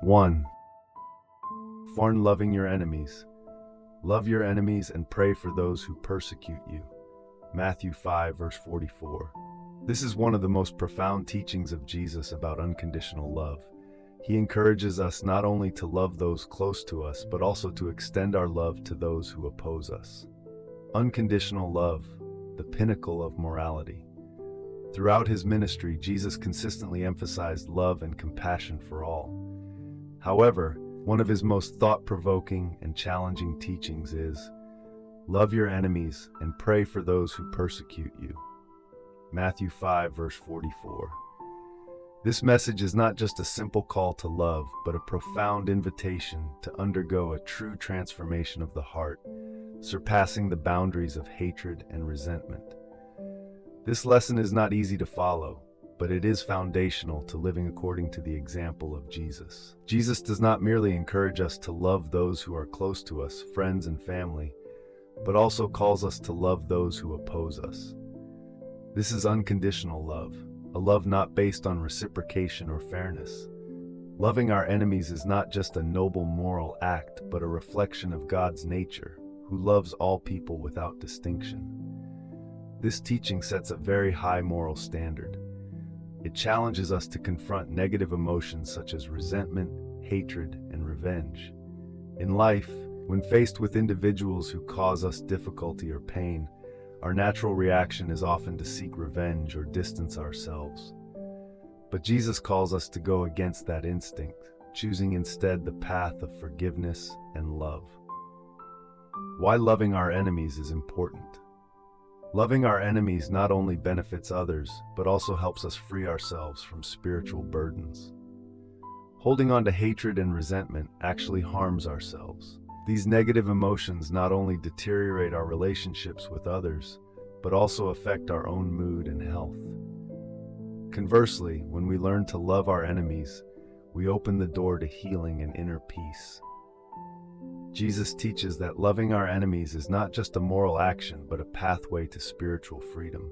1. Loving your enemies. Love your enemies and pray for those who persecute you. Matthew 5, verse 44. This is one of the most profound teachings of Jesus about unconditional love. He encourages us not only to love those close to us, but also to extend our love to those who oppose us. Unconditional love, the pinnacle of morality. Throughout his ministry, Jesus consistently emphasized love and compassion for all. However, one of his most thought-provoking and challenging teachings is, love your enemies and pray for those who persecute you. Matthew 5, verse 44. This message is not just a simple call to love, but a profound invitation to undergo a true transformation of the heart, surpassing the boundaries of hatred and resentment. This lesson is not easy to follow, but it is foundational to living according to the example of Jesus. Jesus does not merely encourage us to love those who are close to us, friends and family, but also calls us to love those who oppose us. This is unconditional love, a love not based on reciprocation or fairness. Loving our enemies is not just a noble moral act, but a reflection of God's nature, who loves all people without distinction. This teaching sets a very high moral standard. It challenges us to confront negative emotions such as resentment, hatred, and revenge. In life, when faced with individuals who cause us difficulty or pain, our natural reaction is often to seek revenge or distance ourselves. But Jesus calls us to go against that instinct, choosing instead the path of forgiveness and love. Why loving our enemies is important. Loving our enemies not only benefits others, but also helps us free ourselves from spiritual burdens. Holding on to hatred and resentment actually harms ourselves. These negative emotions not only deteriorate our relationships with others, but also affect our own mood and health. Conversely, when we learn to love our enemies, we open the door to healing and inner peace. Jesus teaches that loving our enemies is not just a moral action, but a pathway to spiritual freedom.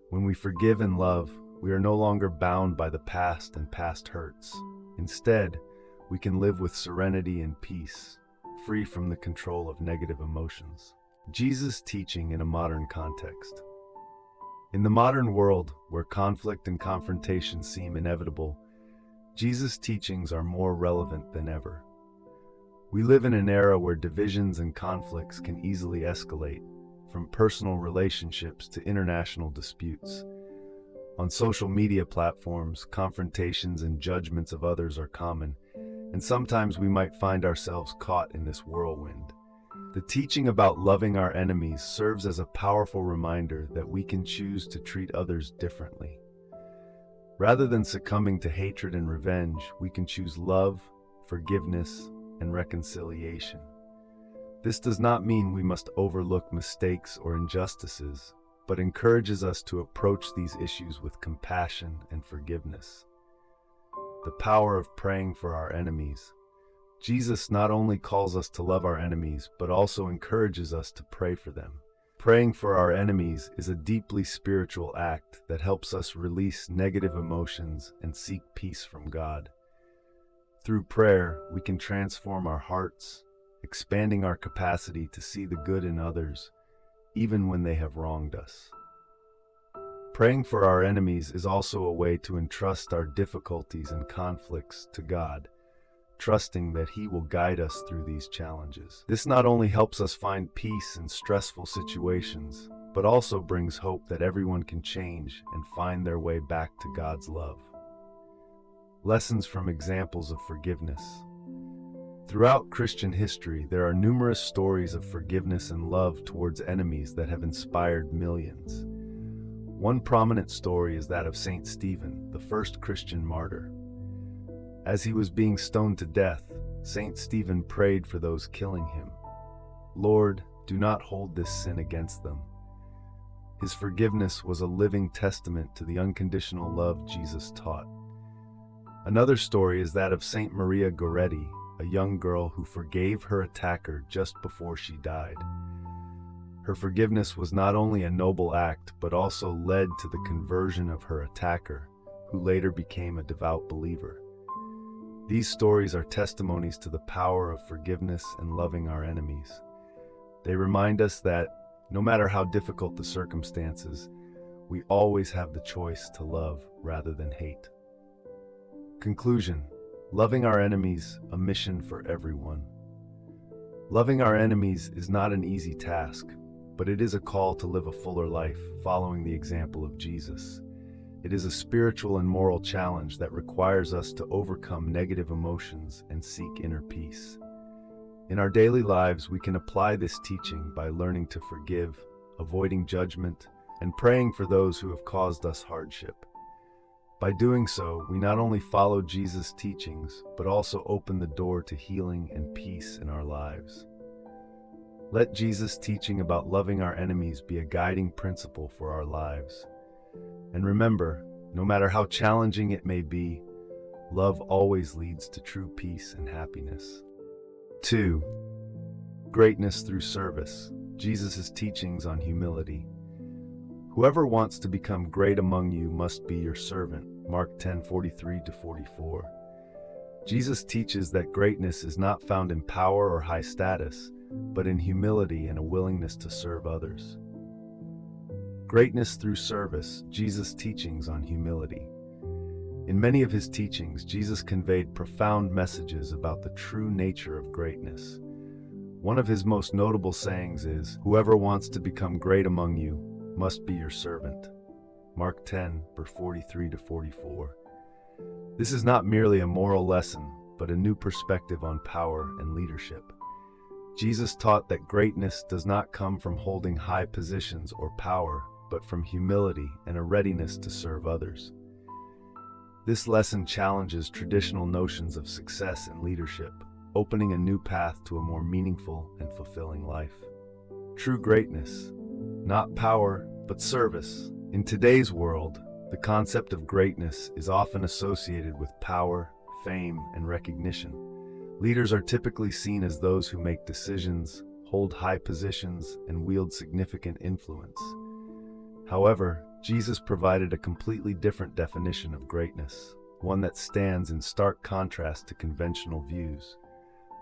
When we forgive and love, we are no longer bound by the past and past hurts. Instead, we can live with serenity and peace, free from the control of negative emotions. Jesus' teaching in a modern context. In the modern world, where conflict and confrontation seem inevitable, Jesus' teachings are more relevant than ever. We live in an era where divisions and conflicts can easily escalate, from personal relationships to international disputes. On social media platforms, confrontations and judgments of others are common, and sometimes we might find ourselves caught in this whirlwind. The teaching about loving our enemies serves as a powerful reminder that we can choose to treat others differently. Rather than succumbing to hatred and revenge, we can choose love, forgiveness, and reconciliation. This does not mean we must overlook mistakes or injustices, but encourages us to approach these issues with compassion and forgiveness. The power of praying for our enemies. Jesus not only calls us to love our enemies, but also encourages us to pray for them. Praying for our enemies is a deeply spiritual act that helps us release negative emotions and seek peace from God. Through prayer, we can transform our hearts, expanding our capacity to see the good in others, even when they have wronged us. Praying for our enemies is also a way to entrust our difficulties and conflicts to God, trusting that He will guide us through these challenges. This not only helps us find peace in stressful situations, but also brings hope that everyone can change and find their way back to God's love. Lessons from examples of forgiveness. Throughout Christian history, there are numerous stories of forgiveness and love towards enemies that have inspired millions. One prominent story is that of Saint Stephen, the first Christian martyr. As he was being stoned to death, Saint Stephen prayed for those killing him. "Lord, do not hold this sin against them." His forgiveness was a living testament to the unconditional love Jesus taught. Another story is that of Saint Maria Goretti, a young girl who forgave her attacker just before she died. Her forgiveness was not only a noble act, but also led to the conversion of her attacker, who later became a devout believer. These stories are testimonies to the power of forgiveness and loving our enemies. They remind us that, no matter how difficult the circumstances, we always have the choice to love rather than hate. Conclusion: loving our enemies, a mission for everyone. Loving our enemies is not an easy task, but it is a call to live a fuller life, following the example of Jesus. It is a spiritual and moral challenge that requires us to overcome negative emotions and seek inner peace. In our daily lives, we can apply this teaching by learning to forgive, avoiding judgment, and praying for those who have caused us hardship. By doing so, we not only follow Jesus' teachings, but also open the door to healing and peace in our lives. Let Jesus' teaching about loving our enemies be a guiding principle for our lives. And remember, no matter how challenging it may be, love always leads to true peace and happiness. 2. Greatness through service. Jesus' teachings on humility. Whoever wants to become great among you must be your servant. Mark 10:43-44. Jesus teaches that greatness is not found in power or high status, but in humility and a willingness to serve others. Greatness through service. Jesus' teachings on humility. In many of his teachings, Jesus conveyed profound messages about the true nature of greatness. One of his most notable sayings is, "Whoever wants to become great among you must be your servant." Mark 10:43-44. This is not merely a moral lesson, but a new perspective on power and leadership. Jesus taught that greatness does not come from holding high positions or power, but from humility and a readiness to serve others. This lesson challenges traditional notions of success and leadership, opening a new path to a more meaningful and fulfilling life. True greatness, not power, but service. In today's world, the concept of greatness is often associated with power, fame, and recognition. Leaders are typically seen as those who make decisions, hold high positions, and wield significant influence. However, Jesus provided a completely different definition of greatness, one that stands in stark contrast to conventional views.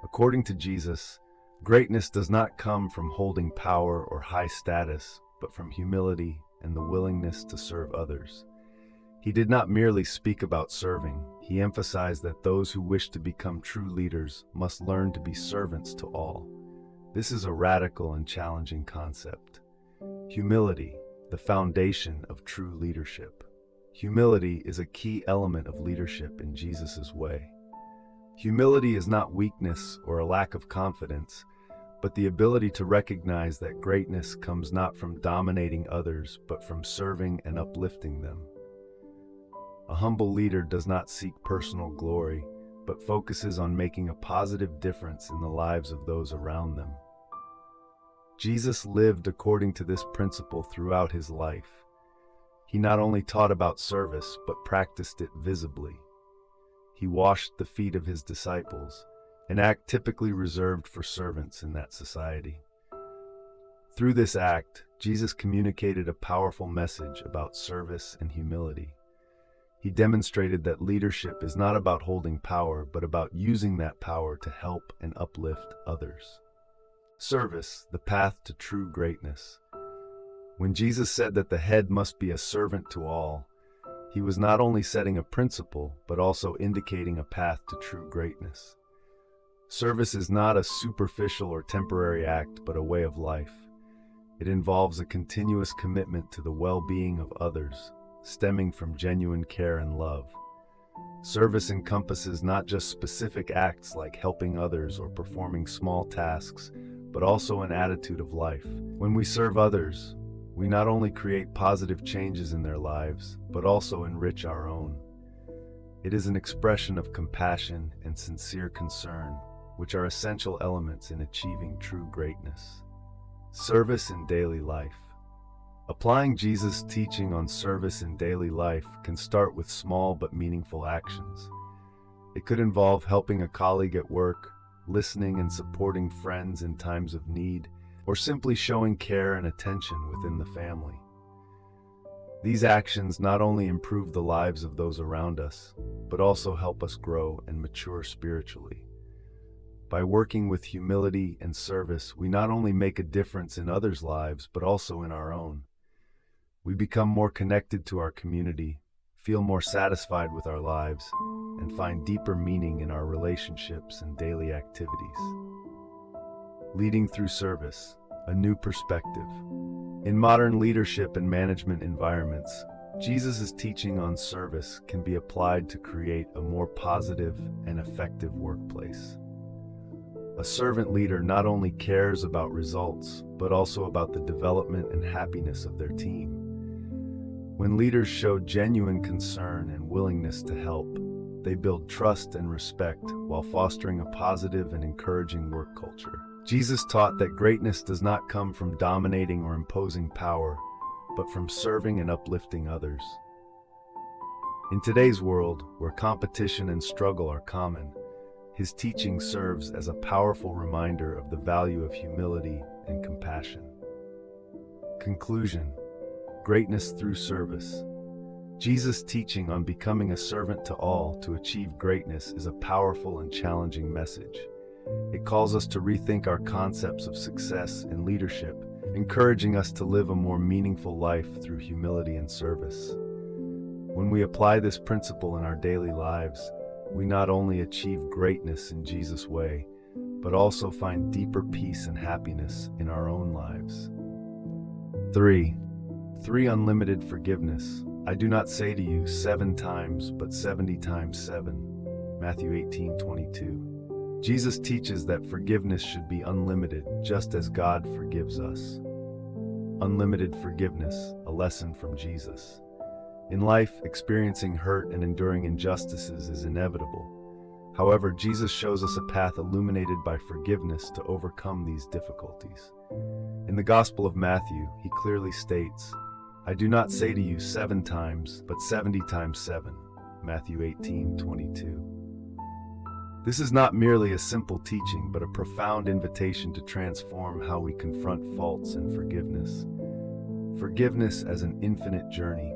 According to Jesus, greatness does not come from holding power or high status, but from humility and the willingness to serve others. He did not merely speak about serving. He emphasized that those who wish to become true leaders must learn to be servants to all. This is a radical and challenging concept. Humility, the foundation of true leadership. Humility is a key element of leadership in Jesus' way. Humility is not weakness or a lack of confidence, but the ability to recognize that greatness comes not from dominating others, but from serving and uplifting them. A humble leader does not seek personal glory, but focuses on making a positive difference in the lives of those around them. Jesus lived according to this principle throughout his life. He not only taught about service, but practiced it visibly. He washed the feet of his disciples, an act typically reserved for servants in that society. Through this act, Jesus communicated a powerful message about service and humility. He demonstrated that leadership is not about holding power, but about using that power to help and uplift others. Service, the path to true greatness. When Jesus said that the head must be a servant to all, he was not only setting a principle, but also indicating a path to true greatness. Service is not a superficial or temporary act, but a way of life. It involves a continuous commitment to the well-being of others, stemming from genuine care and love. Service encompasses not just specific acts like helping others or performing small tasks, but also an attitude of life. When we serve others, we not only create positive changes in their lives, but also enrich our own. It is an expression of compassion and sincere concern, which are essential elements in achieving true greatness. Service in daily life. Applying Jesus' teaching on service in daily life can start with small but meaningful actions. It could involve helping a colleague at work, listening and supporting friends in times of need, or simply showing care and attention within the family. These actions not only improve the lives of those around us, but also help us grow and mature spiritually. By working with humility and service, we not only make a difference in others' lives, but also in our own. We become more connected to our community, feel more satisfied with our lives, and find deeper meaning in our relationships and daily activities. Leading through service, a new perspective. In modern leadership and management environments, Jesus' teaching on service can be applied to create a more positive and effective workplace. A servant leader not only cares about results, but also about the development and happiness of their team. When leaders show genuine concern and willingness to help, they build trust and respect while fostering a positive and encouraging work culture. Jesus taught that greatness does not come from dominating or imposing power, but from serving and uplifting others. In today's world, where competition and struggle are common, his teaching serves as a powerful reminder of the value of humility and compassion. Conclusion: greatness through service. Jesus' teaching on becoming a servant to all to achieve greatness is a powerful and challenging message. It calls us to rethink our concepts of success and leadership, encouraging us to live a more meaningful life through humility and service. When we apply this principle in our daily lives, we not only achieve greatness in Jesus' way, but also find deeper peace and happiness in our own lives. 3. Unlimited forgiveness. I do not say to you 7 times, but 70 times 7. Matthew 18:22. Jesus teaches that forgiveness should be unlimited, just as God forgives us. Unlimited forgiveness, a lesson from Jesus. In life, experiencing hurt and enduring injustices is inevitable. However, Jesus shows us a path illuminated by forgiveness to overcome these difficulties. In the Gospel of Matthew, he clearly states, I do not say to you 7 times, but 70 times 7. Matthew 18:22. This is not merely a simple teaching, but a profound invitation to transform how we confront faults and forgiveness. Forgiveness as an infinite journey.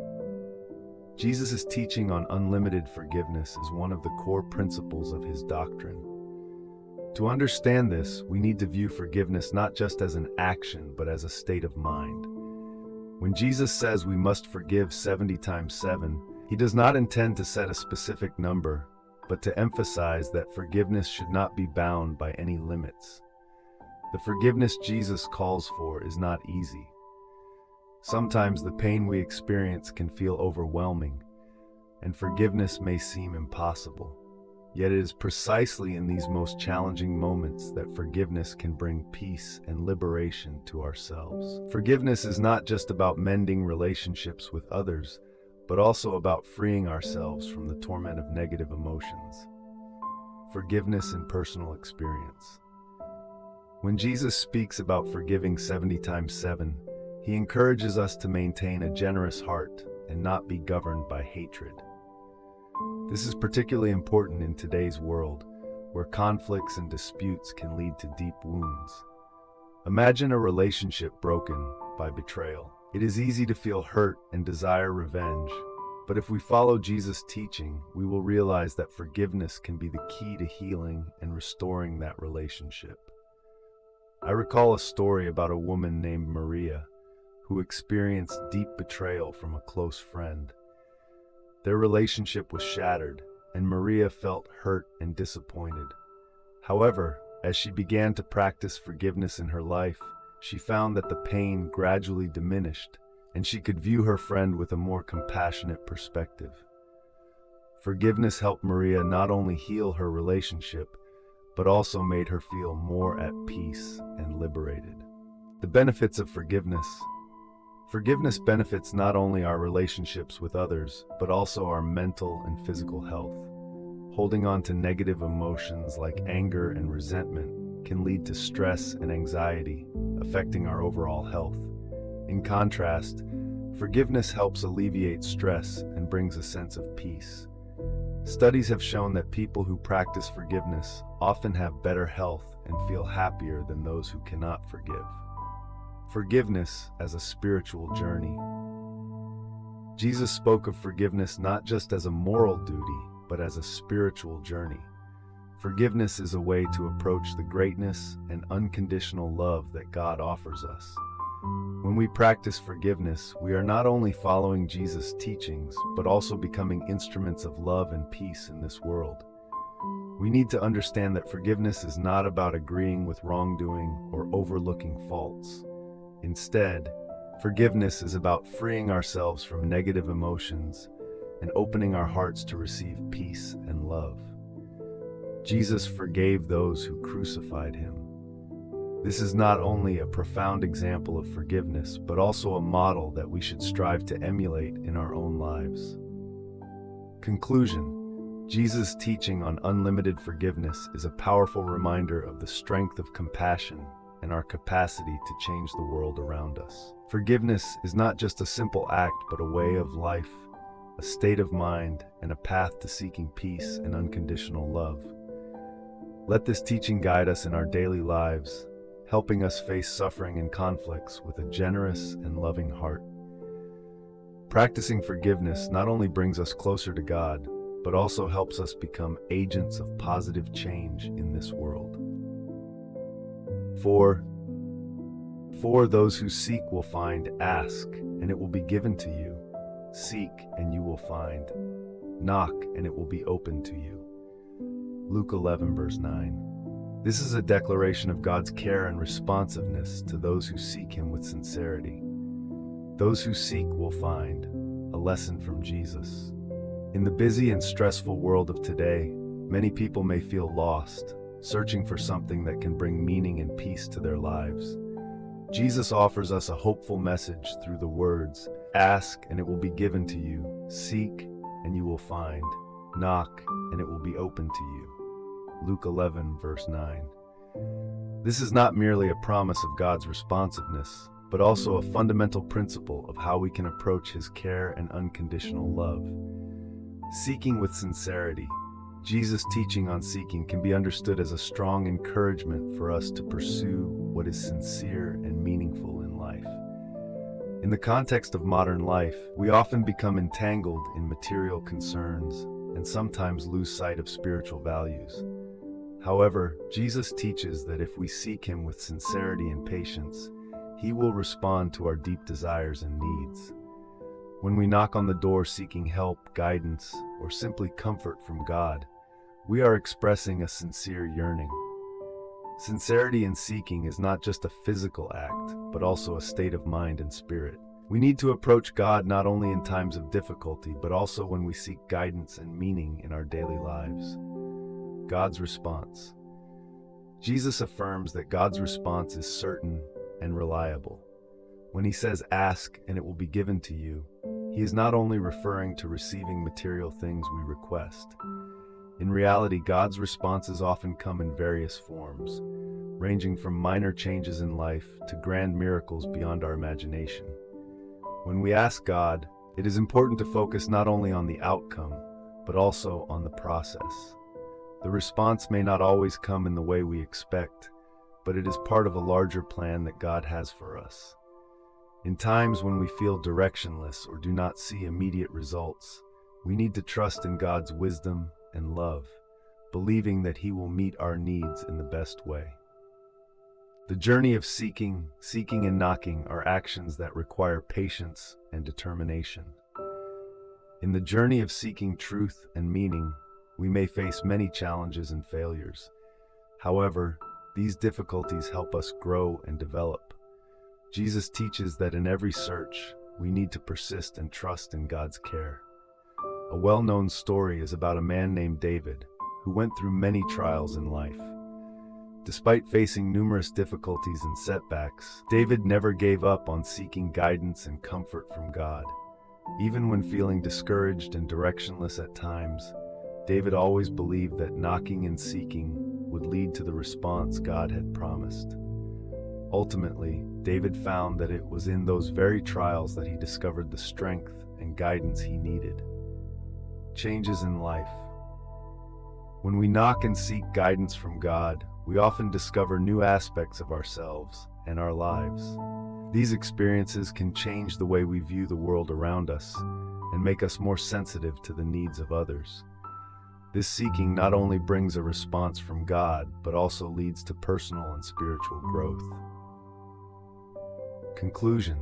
Jesus' teaching on unlimited forgiveness is one of the core principles of his doctrine. To understand this, we need to view forgiveness not just as an action, but as a state of mind. When Jesus says we must forgive 70 times 7, he does not intend to set a specific number, but to emphasize that forgiveness should not be bound by any limits. The forgiveness Jesus calls for is not easy. Sometimes the pain we experience can feel overwhelming, and forgiveness may seem impossible. Yet it is precisely in these most challenging moments that forgiveness can bring peace and liberation to ourselves. Forgiveness is not just about mending relationships with others, but also about freeing ourselves from the torment of negative emotions. Forgiveness in personal experience. When Jesus speaks about forgiving 70 times 7, he encourages us to maintain a generous heart and not be governed by hatred. This is particularly important in today's world, where conflicts and disputes can lead to deep wounds. Imagine a relationship broken by betrayal. It is easy to feel hurt and desire revenge, but if we follow Jesus' teaching, we will realize that forgiveness can be the key to healing and restoring that relationship. I recall a story about a woman named Maria, who experienced deep betrayal from a close friend. Their relationship was shattered, and Maria felt hurt and disappointed. However, as she began to practice forgiveness in her life, she found that the pain gradually diminished, and she could view her friend with a more compassionate perspective. Forgiveness helped Maria not only heal her relationship, but also made her feel more at peace and liberated. The benefits of forgiveness. Forgiveness benefits not only our relationships with others, but also our mental and physical health. Holding on to negative emotions like anger and resentment can lead to stress and anxiety, affecting our overall health. In contrast, forgiveness helps alleviate stress and brings a sense of peace. Studies have shown that people who practice forgiveness often have better health and feel happier than those who cannot forgive. Forgiveness as a spiritual journey. Jesus spoke of forgiveness not just as a moral duty, but as a spiritual journey. Forgiveness is a way to approach the greatness and unconditional love that God offers us. When we practice forgiveness, we are not only following Jesus' teachings, but also becoming instruments of love and peace in this world. We need to understand that forgiveness is not about agreeing with wrongdoing or overlooking faults. Instead, forgiveness is about freeing ourselves from negative emotions and opening our hearts to receive peace and love. Jesus forgave those who crucified him. This is not only a profound example of forgiveness, but also a model that we should strive to emulate in our own lives. Conclusion: Jesus' teaching on unlimited forgiveness is a powerful reminder of the strength of compassion and our capacity to change the world around us. Forgiveness is not just a simple act, but a way of life, a state of mind, and a path to seeking peace and unconditional love. Let this teaching guide us in our daily lives, helping us face suffering and conflicts with a generous and loving heart. Practicing forgiveness not only brings us closer to God, but also helps us become agents of positive change in this world. For those who seek will find, ask, and it will be given to you. Seek, and you will find. Knock, and it will be opened to you. Luke 11, verse 9. This is a declaration of God's care and responsiveness to those who seek Him with sincerity. Those who seek will find, a lesson from Jesus. In the busy and stressful world of today, many people may feel lost, searching for something that can bring meaning and peace to their lives. Jesus offers us a hopeful message through the words, "Ask, and it will be given to you. Seek, and you will find. Knock, and it will be open to you." Luke 11, verse 9. This is not merely a promise of God's responsiveness, but also a fundamental principle of how we can approach His care and unconditional love. Seeking with sincerity. Jesus' teaching on seeking can be understood as a strong encouragement for us to pursue what is sincere and meaningful in life. In the context of modern life, we often become entangled in material concerns and sometimes lose sight of spiritual values. However, Jesus teaches that if we seek Him with sincerity and patience, He will respond to our deep desires and needs. When we knock on the door seeking help, guidance, or simply comfort from God, we are expressing a sincere yearning. Sincerity in seeking is not just a physical act, but also a state of mind and spirit. We need to approach God not only in times of difficulty, but also when we seek guidance and meaning in our daily lives. God's response. Jesus affirms that God's response is certain and reliable. When He says, "Ask, and it will be given to you," He is not only referring to receiving material things we request. In reality, God's responses often come in various forms, ranging from minor changes in life to grand miracles beyond our imagination. When we ask God, it is important to focus not only on the outcome, but also on the process. The response may not always come in the way we expect, but it is part of a larger plan that God has for us. In times when we feel directionless or do not see immediate results, we need to trust in God's wisdom and love, believing that He will meet our needs in the best way. The journey of seeking and knocking are actions that require patience and determination. In the journey of seeking truth and meaning, we may face many challenges and failures. However, these difficulties help us grow and develop. Jesus teaches that in every search, we need to persist and trust in God's care. A well-known story is about a man named David, who went through many trials in life. Despite facing numerous difficulties and setbacks, David never gave up on seeking guidance and comfort from God. Even when feeling discouraged and directionless at times, David always believed that knocking and seeking would lead to the response God had promised. Ultimately, David found that it was in those very trials that he discovered the strength and guidance he needed. Changes in life. When we knock and seek guidance from God, we often discover new aspects of ourselves and our lives. These experiences can change the way we view the world around us and make us more sensitive to the needs of others. This seeking not only brings a response from God, but also leads to personal and spiritual growth. Conclusion: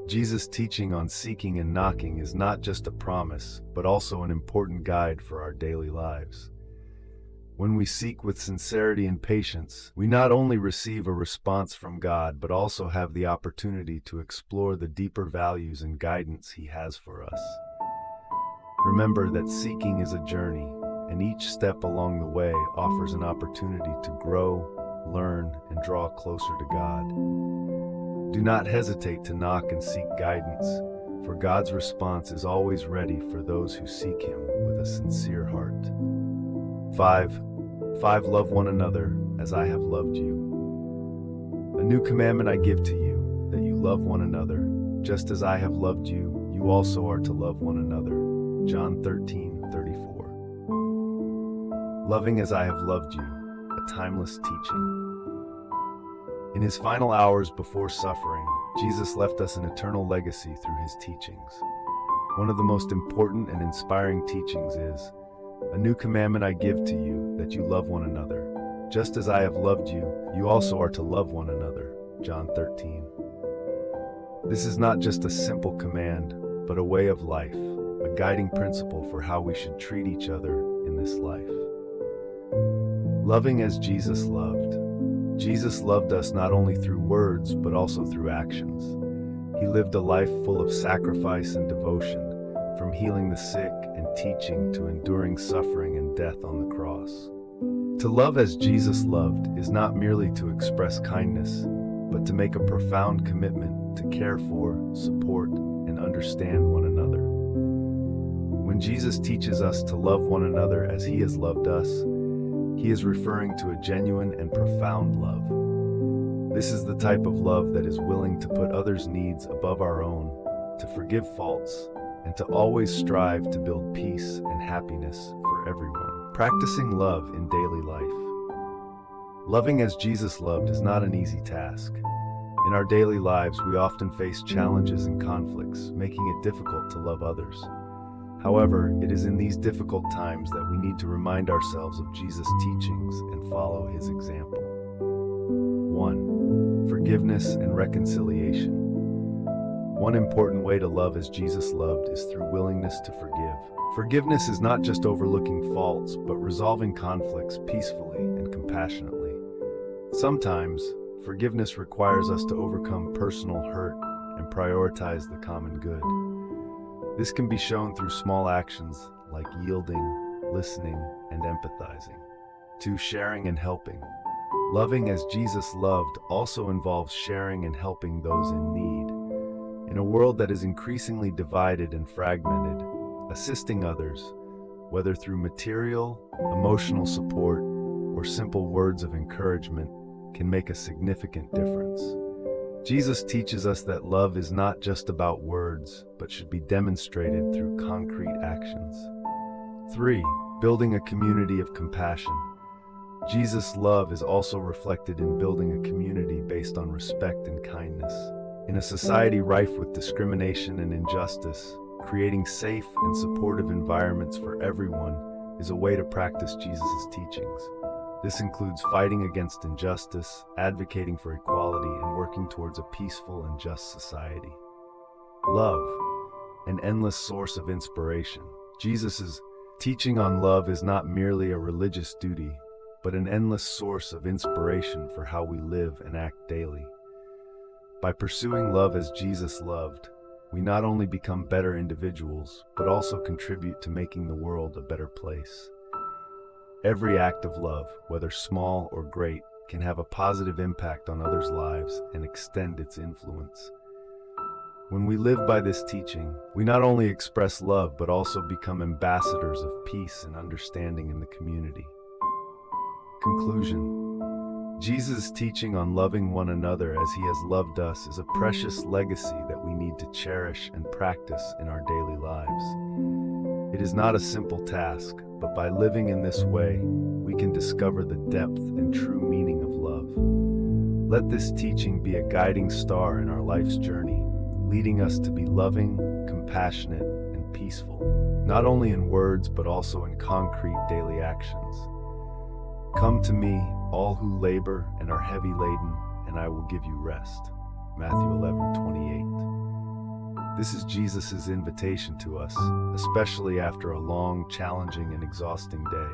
Jesus' teaching on seeking and knocking is not just a promise, but also an important guide for our daily lives. When we seek with sincerity and patience, we not only receive a response from God, but also have the opportunity to explore the deeper values and guidance He has for us. Remember that seeking is a journey, and each step along the way offers an opportunity to grow, learn, and draw closer to God. Do not hesitate to knock and seek guidance, for God's response is always ready for those who seek Him with a sincere heart. 5. Love one another as I have loved you. A new commandment I give to you, that you love one another. Just as I have loved you, you also are to love one another. John 13:34. Loving as I have loved you, a timeless teaching. In His final hours before suffering, Jesus left us an eternal legacy through His teachings. One of the most important and inspiring teachings is, "A new commandment I give to you, that you love one another. Just as I have loved you, you also are to love one another." John 13. This is not just a simple command, but a way of life, a guiding principle for how we should treat each other in this life. Loving as Jesus loved. Jesus loved us not only through words, but also through actions. He lived a life full of sacrifice and devotion, from healing the sick and teaching to enduring suffering and death on the cross. To love as Jesus loved is not merely to express kindness, but to make a profound commitment to care for, support, and understand one another. When Jesus teaches us to love one another as He has loved us, He is referring to a genuine and profound love. This is the type of love that is willing to put others' needs above our own, to forgive faults, and to always strive to build peace and happiness for everyone. Practicing love in daily life. Loving as Jesus loved is not an easy task. In our daily lives, we often face challenges and conflicts, making it difficult to love others. However, it is in these difficult times that we need to remind ourselves of Jesus' teachings and follow His example. 1. Forgiveness and reconciliation. One important way to love as Jesus loved is through willingness to forgive. Forgiveness is not just overlooking faults, but resolving conflicts peacefully and compassionately. Sometimes, forgiveness requires us to overcome personal hurt and prioritize the common good. This can be shown through small actions like yielding, listening, and empathizing. 2. Sharing and helping. Loving as Jesus loved also involves sharing and helping those in need. In a world that is increasingly divided and fragmented, assisting others, whether through material, emotional support, or simple words of encouragement, can make a significant difference. Jesus teaches us that love is not just about words, but should be demonstrated through concrete actions. 3. Building a community of compassion. Jesus' love is also reflected in building a community based on respect and kindness. In a society rife with discrimination and injustice, creating safe and supportive environments for everyone is a way to practice Jesus' teachings. This includes fighting against injustice, advocating for equality, and working towards a peaceful and just society. Love, an endless source of inspiration. Jesus' teaching on love is not merely a religious duty, but an endless source of inspiration for how we live and act daily. By pursuing love as Jesus loved, we not only become better individuals, but also contribute to making the world a better place. Every act of love, whether small or great, can have a positive impact on others' lives and extend its influence. When we live by this teaching, we not only express love, but also become ambassadors of peace and understanding in the community. Conclusion: Jesus' teaching on loving one another as He has loved us is a precious legacy that we need to cherish and practice in our daily lives. It is not a simple task, but by living in this way, we can discover the depth and true meaning of love. Let this teaching be a guiding star in our life's journey, leading us to be loving, compassionate, and peaceful, not only in words but also in concrete daily actions. Come to me, all who labor and are heavy laden, and I will give you rest. Matthew 11:28. This is Jesus' invitation to us, especially after a long, challenging, and exhausting day.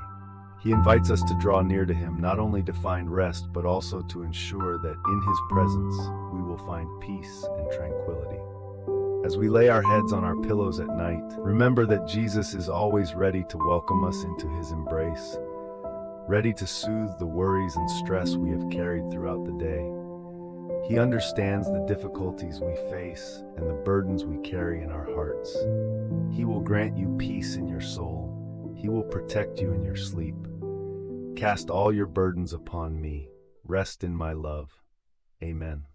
He invites us to draw near to him, not only to find rest, but also to ensure that in his presence we will find peace and tranquility. As we lay our heads on our pillows at night, remember that Jesus is always ready to welcome us into his embrace, ready to soothe the worries and stress we have carried throughout the day. He understands the difficulties we face and the burdens we carry in our hearts. He will grant you peace in your soul. He will protect you in your sleep. Cast all your burdens upon me. Rest in my love. Amen.